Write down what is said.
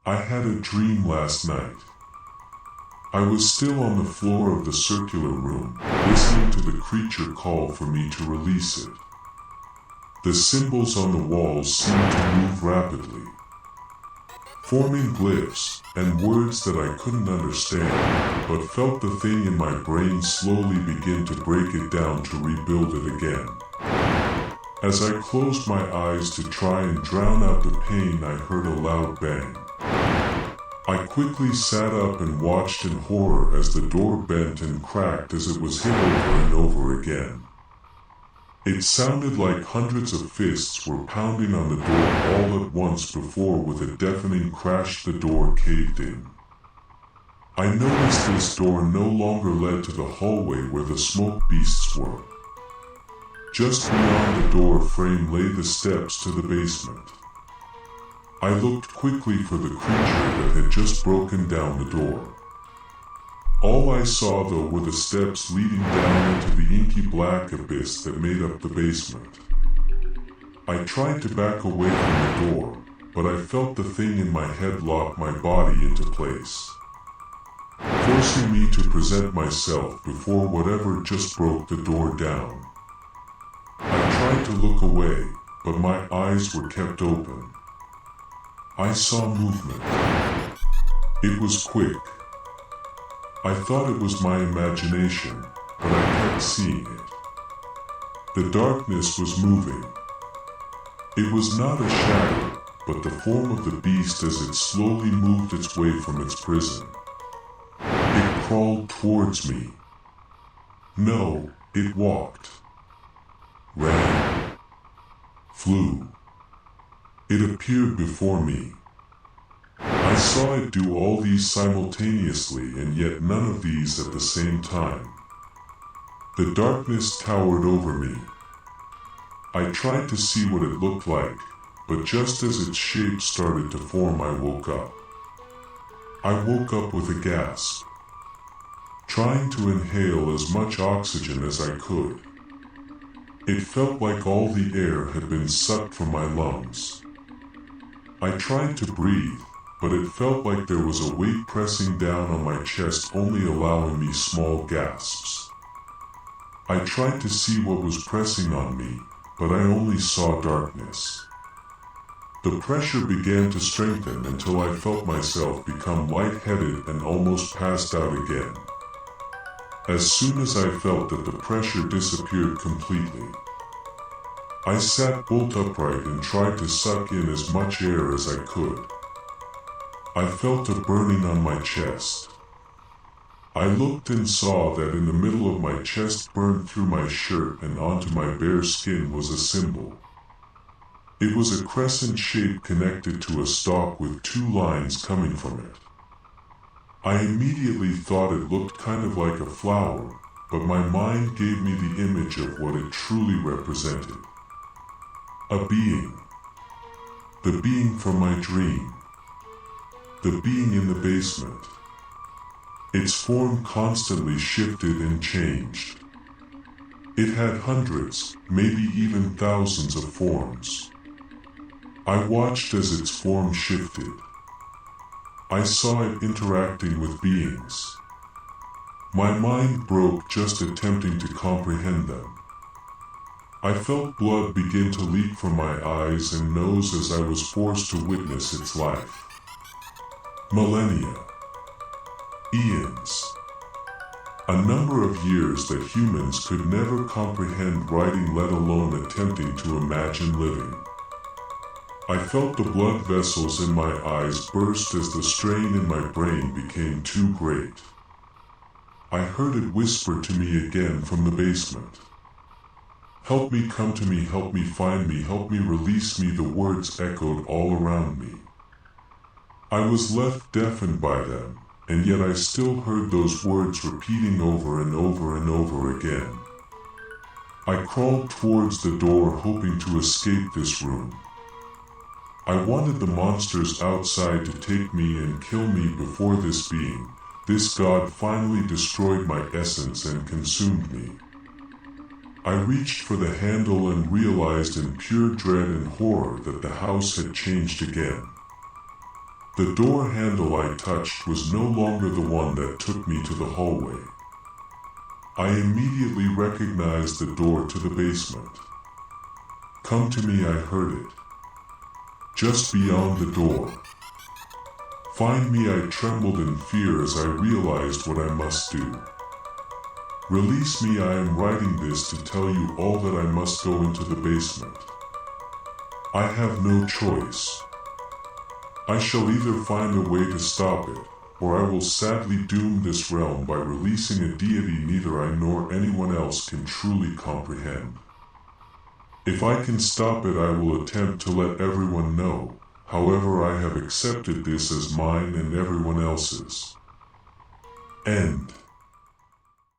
I had a dream last night. I was still on the floor of the circular room, listening to the creature call for me to release it. The symbols on the walls seemed to move rapidly, forming glyphs and words that I couldn't understand, but felt the thing in my brain slowly begin to break it down to rebuild it again. As I closed my eyes to try and drown out the pain, I heard a loud bang. I quickly sat up and watched in horror as the door bent and cracked as it was hit over and over again. It sounded like hundreds of fists were pounding on the door all at once before, with a deafening crash, the door caved in. I noticed this door no longer led to the hallway where the smoke beasts were. Just beyond the door frame lay the steps to the basement. I looked quickly for the creature that had just broken down the door. All I saw, though, were the steps leading down into the inky black abyss that made up the basement. I tried to back away from the door, but I felt the thing in my head lock my body into place, forcing me to present myself before whatever just broke the door down. I tried to look away, but my eyes were kept open. I saw movement. It was quick. I thought it was my imagination, but I kept seeing it. The darkness was moving. It was not a shadow, but the form of the beast as it slowly moved its way from its prison. It crawled towards me. No, it walked, ran, flew. It appeared before me. I saw it do all these simultaneously, and yet none of these at the same time. The darkness towered over me. I tried to see what it looked like, but just as its shape started to form, I woke up. I woke up with a gasp, trying to inhale as much oxygen as I could. It felt like all the air had been sucked from my lungs. I tried to breathe, but it felt like there was a weight pressing down on my chest, only allowing me small gasps. I tried to see what was pressing on me, but I only saw darkness. The pressure began to strengthen until I felt myself become lightheaded and almost passed out again. As soon as I felt that the pressure disappeared completely, I sat bolt upright and tried to suck in as much air as I could. I felt a burning on my chest. I looked and saw that in the middle of my chest, burned through my shirt and onto my bare skin, was a symbol. It was a crescent shape connected to a stalk with two lines coming from it. I immediately thought it looked kind of like a flower, but my mind gave me the image of what it truly represented. A being. The being from my dream. The being in the basement. Its form constantly shifted and changed. It had hundreds, maybe even thousands of forms. I watched as its form shifted. I saw it interacting with beings. My mind broke just attempting to comprehend them. I felt blood begin to leak from my eyes and nose as I was forced to witness its life. Millennia. Eons. A number of years that humans could never comprehend writing, let alone attempting to imagine living. I felt the blood vessels in my eyes burst as the strain in my brain became too great. I heard it whisper to me again from the basement. Help me, come to me, help me, find me, help me, release me. The words echoed all around me. I was left deafened by them, and yet I still heard those words repeating over and over and over again. I crawled towards the door, hoping to escape this room. I wanted the monsters outside to take me and kill me before this being, this god, finally destroyed my essence and consumed me. I reached for the handle and realized in pure dread and horror that the house had changed again. The door handle I touched was no longer the one that took me to the hallway. I immediately recognized the door to the basement. "Come to me," I heard it. Just beyond the door. "Find me," I trembled in fear as I realized what I must do. "Release me, I am writing this to tell you all that I must go into the basement. I have no choice. I shall either find a way to stop it, or I will sadly doom this realm by releasing a deity neither I nor anyone else can truly comprehend. If I can stop it, I will attempt to let everyone know. However, I have accepted this as mine and everyone else's." End.